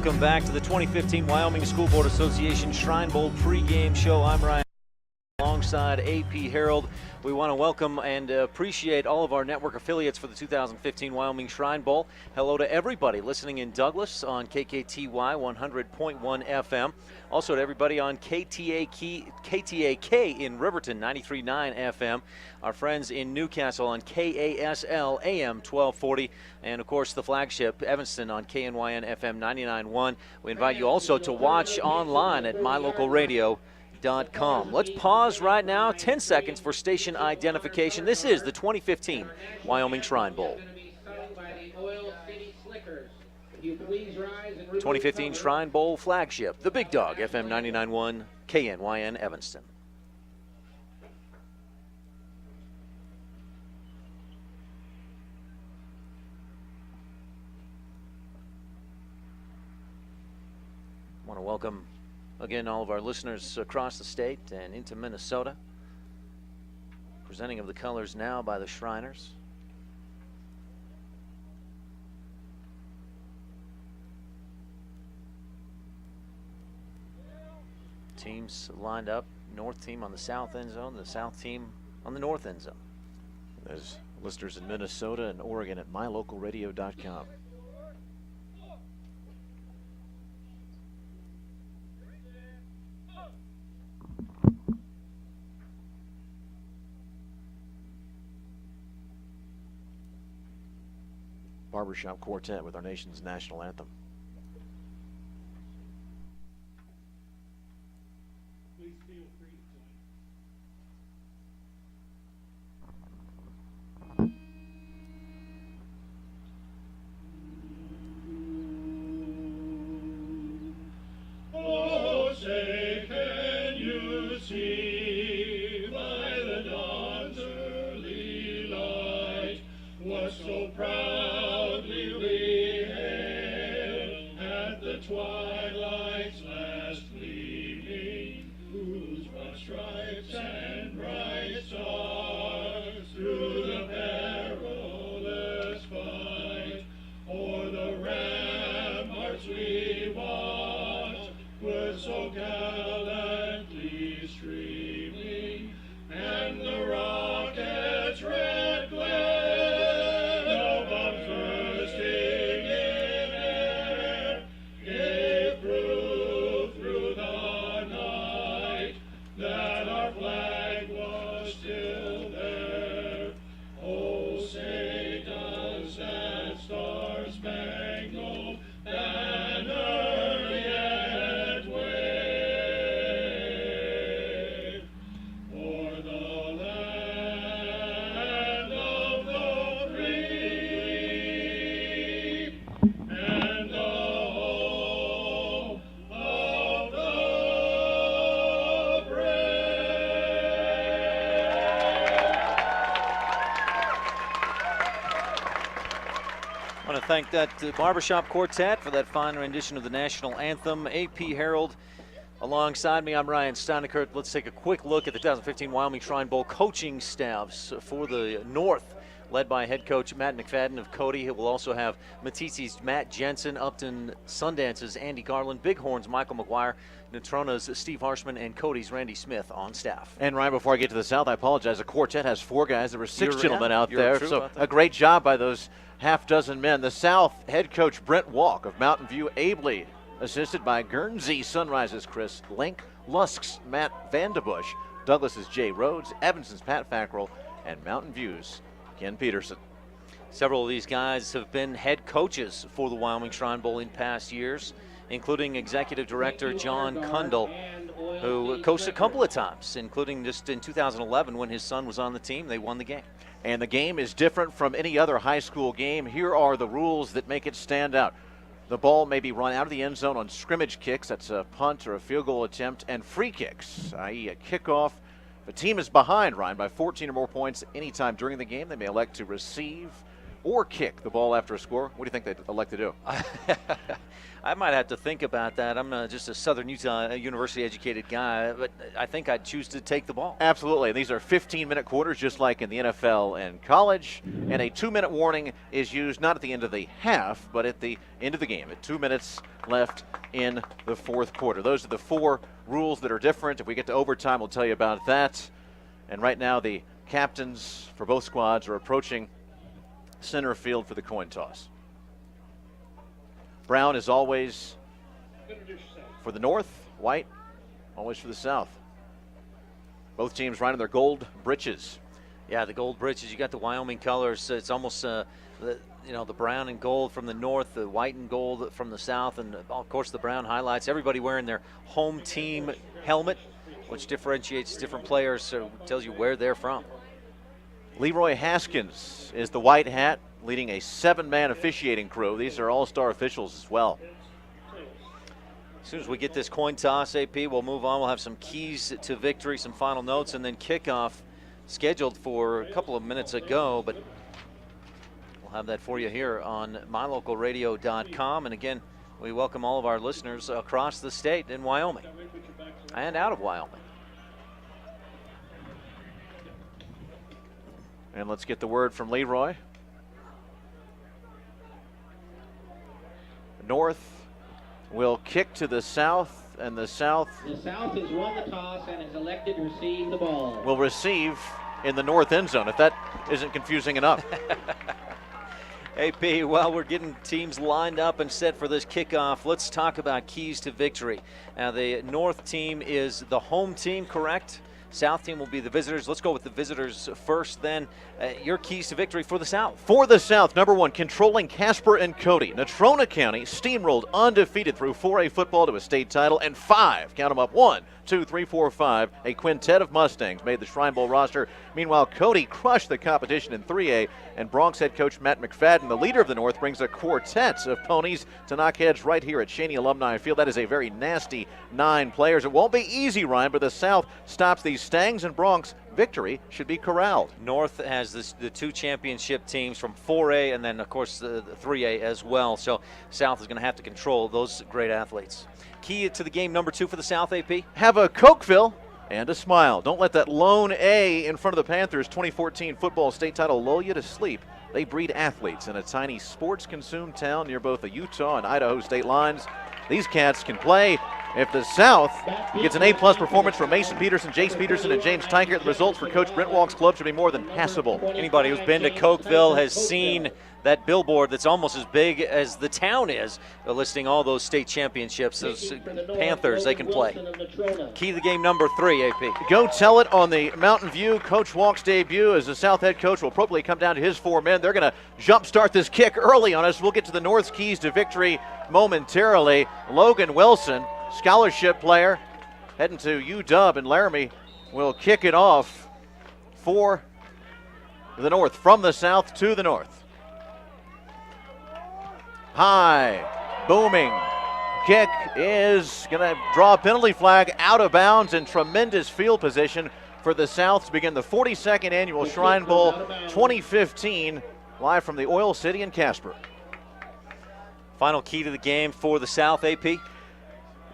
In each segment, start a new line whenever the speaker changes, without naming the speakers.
Welcome back to the 2015 Wyoming School Board Association Shrine Bowl pregame show. I'm Ryan alongside AP Harreld. We want to welcome and appreciate all of our network affiliates for the 2015 Wyoming Shrine Bowl. Hello to everybody listening in Douglas on KKTY 100.1 FM. Also to everybody on KTAK in Riverton 93.9 FM. Our friends in Newcastle on KASL AM 1240. And of course the flagship Evanston on KNYN FM 99.1. We invite you also to watch online at mylocalradio.com. Let's pause right now, 10 seconds for station identification. This is the 2015 Wyoming Shrine Bowl. 2015 Shrine Bowl flagship, the Big Dog, FM 99.1, KNYN Evanston. I want to welcome again all of our listeners across the state and into Minnesota. Presenting of the colors now by the Shriners. Teams lined up, north team on the south end zone, the south team on the north end zone.
There's listeners in Minnesota and Oregon at mylocalradio.com. Barbershop Quartet with our nation's national anthem.
Please feel free to join. Oh, say, can you see by the dawn's early light what so proudly we hailed at the twilight's last gleaming, whose broad stripes and bright stars through the perilous fight o'er the ramparts we watched were so gallantly streaming, and the rocket's red glare, no bombs bursting in air, gave proof through the night that our flag was still there. Oh, say does that star-spangled banner yet wave o'er the land of the free and the home of the
I want to thank that Barbershop Quartet for that fine rendition of the national anthem. AP Harreld alongside me. I'm Ryan Steineckert. Let's take a quick look at the 2015 Wyoming Shrine Bowl coaching staffs for the North, led by head coach Matt McFadden of Cody. He will also have Matisi's Matt Jensen, Upton Sundance's Andy Garland, Bighorn's Michael McGuire, Natrona's Steve Harshman, and Cody's Randy Smith on staff.
And Ryan, before I get to the South, I apologize. The quartet has 4 guys. There were 6 gentlemen out
you're
there.
true
So
about that.
a great job by those half-dozen men. The South, head coach Brent Walk of Mountain View, ably assisted by Guernsey Sunrise's Chris Link, Lusk's Matt Vandebush, Douglas's Jay Rhodes, Evanston's Pat Fackrell, and Mountain View's Ken Peterson.
Several of these guys have been head coaches for the Wyoming Shrine Bowl in past years, including Executive Director John Kundle, who coached a couple of times, including just in 2011 when his son was on the team. They won the game.
And the game is different from any other high school game. Here are the rules that make it stand out. The ball may be run out of the end zone on scrimmage kicks, that's a punt or a field goal attempt, and free kicks, i.e. a kickoff. If a team is behind, Ryan, by 14 or more points anytime during the game, they may elect to receive or kick the ball after a score? What do you think they'd elect to do?
I might have to think about that. I'm just a Southern Utah University-educated guy, but I think I'd choose to take the ball.
Absolutely. These are 15-minute quarters, just like in the NFL and college. And a 2-minute warning is used not at the end of the half, but at the end of the game, at 2 minutes left in the fourth quarter. Those are the 4 rules that are different. If we get to overtime, we'll tell you about that. And right now, the captains for both squads are approaching center field for the coin toss. Brown is always for the north, white always for the south. Both teams riding their gold breeches.
Yeah, the gold breeches. You got the Wyoming colors. It's almost the brown and gold from the north, the white and gold from the south, and of course the brown highlights. Everybody wearing their home team helmet, which differentiates different players, so it tells you where they're from.
Leroy Haskins is the white hat, leading a 7-man officiating crew. These are all-star officials as well.
As soon as we get this coin toss, AP, we'll move on. We'll have some keys to victory, some final notes, and then kickoff scheduled for a couple of minutes ago, but we'll have that for you here on mylocalradio.com. And again, we welcome all of our listeners across the state in Wyoming and out of Wyoming.
And let's get the word from Leroy. North will kick to the south, and the south
has won the toss and is elected to receive the ball.
Will receive in the north end zone, if that isn't confusing enough.
AP, while we're getting teams lined up and set for this kickoff, let's talk about keys to victory. Now, the north team is the home team, correct? South team will be the visitors. Let's go with the visitors first, then. Your keys to victory for the South.
For the South, number 1, controlling Casper and Cody. Natrona County steamrolled undefeated through 4A football to a state title, and 5, count them up, 1, 2, 3, 4, 5, a quintet of Mustangs made the Shrine Bowl roster. Meanwhile, Cody crushed the competition in 3A, and Bronx head coach Matt McFadden, the leader of the North, brings a quartet of ponies to knock heads right here at Cheney Alumni Field. That is a very nasty 9 players. It won't be easy, Ryan, but the South stops these Stangs, and Bronx victory should be corralled.
North has the 2 championship teams from 4A and then, of course, the 3A as well. So South is going to have to control those great athletes. Key to the game number 2 for the South, AP?
Have a Cokeville and a smile. Don't let that lone A in front of the Panthers 2014 football state title lull you to sleep. They breed athletes in a tiny sports-consumed town near both the Utah and Idaho state lines. These cats can play. If the South gets an A-plus performance from Mason Peterson, Jace Peterson, and James Teichert, the results for Coach Brent Walk's club should be more than passable.
Anybody who's been to Cokeville has seen that billboard that's almost as big as the town is, listing all those state championships. Those Panthers, they can play. Key to the game number 3, AP.
Go tell it on the Mountain View Coach Walk's debut, as the South head coach will appropriately come down to his 4 men. They're going to jumpstart this kick early on us. We'll get to the North's keys to victory momentarily. Logan Wilson, scholarship player, heading to UW in Laramie, will kick it off for the North, from the South to the North. High, booming kick is going to draw a penalty flag, out of bounds, and tremendous field position for the South to begin the 42nd annual Shrine Bowl 2015, live from the Oil City in Casper.
Final key to the game for the South, AP.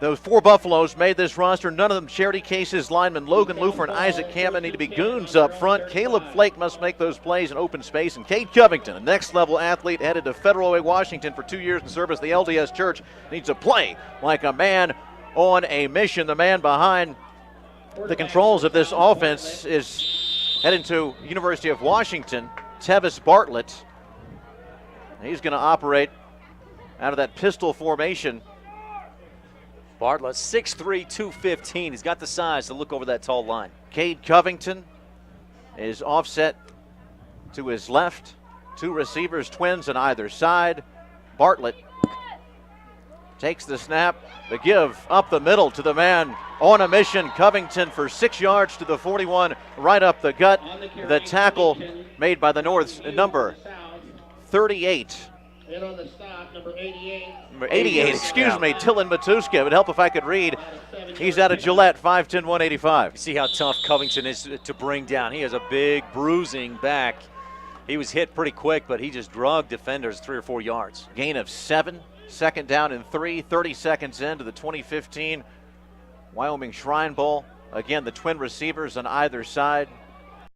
Those 4 Buffaloes made this roster. None of them charity cases. Linemen Logan Lufer and Isaac Campbell need to be goons up front. Caleb Flake must make those plays in open space. And Cade Covington, a next-level athlete headed to Federal Way, Washington for 2 years in service of the LDS Church, needs to play like a man on a mission. The man behind the controls of this offense is heading to University of Washington, Tevis Bartlett. He's going to operate out of that pistol formation.
Bartlett, 6'3", 215. He's got the size to look over that tall line.
Cade Covington is offset to his left. 2 receivers, twins on either side. Bartlett takes the snap, the give up the middle to the man on a mission. Covington for 6 yards to the 41, right up the gut. The tackle made by the North's number 38.
And on the stop, number 88.
Number 88, excuse me, Dylan Matuska. It would help if I could read. He's out of Gillette, 5'10", 185.
You see how tough Covington is to bring down. He has a big bruising back. He was hit pretty quick, but he just drugged defenders 3 or 4 yards.
Gain of 7, 2nd down and 3, 30 seconds into the 2015 Wyoming Shrine Bowl. Again, the twin receivers on either side.